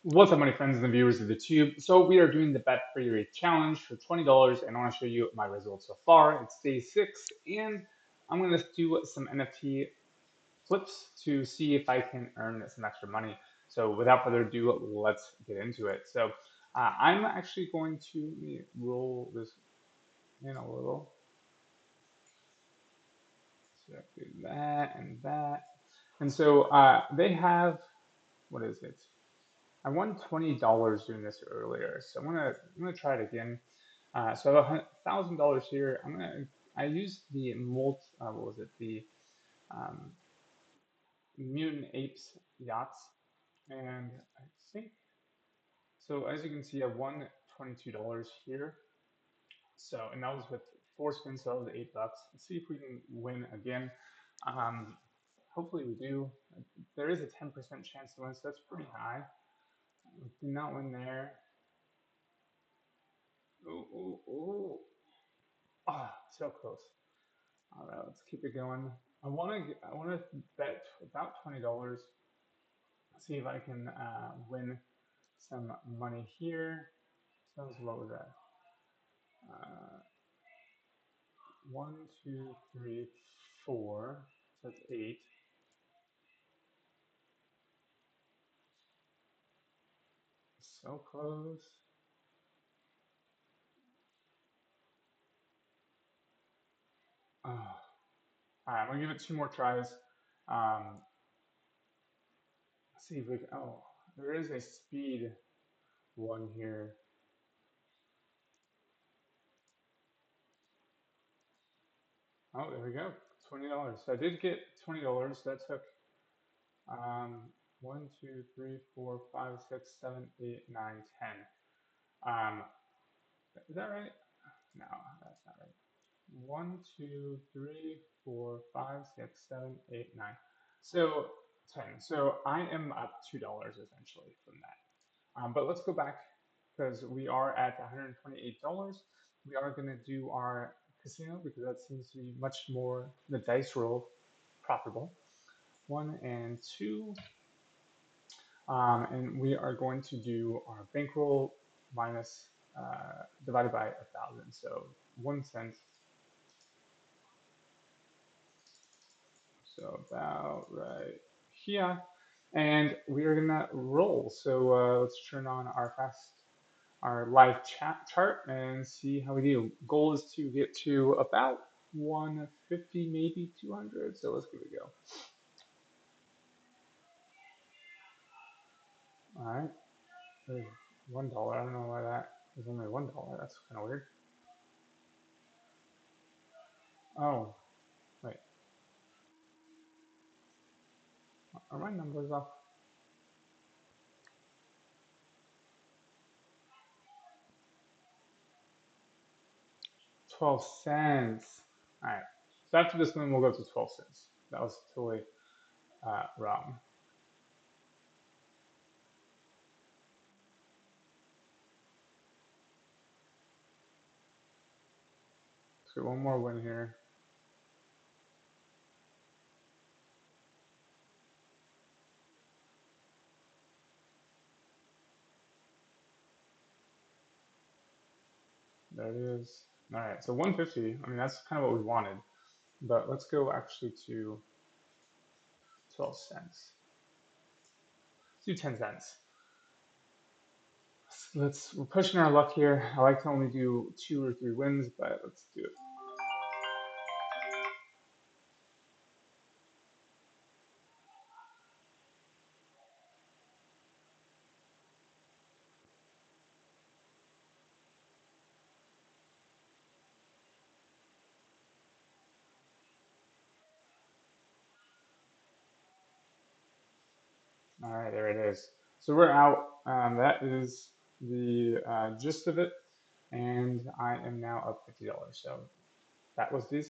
What's up, my friends and the viewers of the tube? So we are doing the Bet Free Rate Challenge for $20, and I want to show you my results so far. It's day 6, and I'm going to do some NFT flips to see if I can earn some extra money. So without further ado, let's get into it. So I'm actually going to let me roll this in a little. So do that and that. And so they have, what is it? I won $20 doing this earlier, so I'm gonna try it again. So I have $1,000 here. I used the what was it, the um, Mutant Apes yachts, and I think so. As you can see, I won $22 here. So and that was with 4 spins, so that was $8. Let's see if we can win again. Um, Hopefully we do. There is a 10% chance to win, so that's pretty high. We did not win there. Ooh, ooh, ooh. Ah, so close. All right, let's keep it going. I want to bet about $20. See if I can win some money here. So what was that? Uh, one, two, three, four. So that's eight. So close. Oh. All right, I'm gonna give it two more tries. Let's see if we can. Oh, there is a speed one here. Oh, there we go. $20. So I did get $20. That took um, 1, 2, 3, 4, 5, 6, 7, 8, 9, 10. Is that right? No, that's not right. 1, 2, 3, 4, 5, 6, 7, 8, 9. So 10. So I am up $2 essentially from that. But let's go back because we are at $128. We are going to do our casino because that seems to be much more the dice roll profitable. 1 and 2. And we are going to do our bankroll minus divided by 1,000. So 1 cent. So about right here. And we are gonna roll. So let's turn on our live chat chart and see how we do. Goal is to get to about 150, maybe 200. So let's give it a go. All right. There's $1. I don't know why that is only $1. That's kind of weird. Oh, wait. Are my numbers off? 12 cents. All right. So after this one, we'll go to 12 cents. That was totally wrong. So one more win here. There it is. All right. So 150. I mean, that's kind of what we wanted. But let's go actually to 12 cents. Let's do 10 cents. We're pushing our luck here. I like to only do 2 or 3 wins, but let's do it. All right, there it is. So we're out. That is the gist of it. And I am now up $50. So that was this.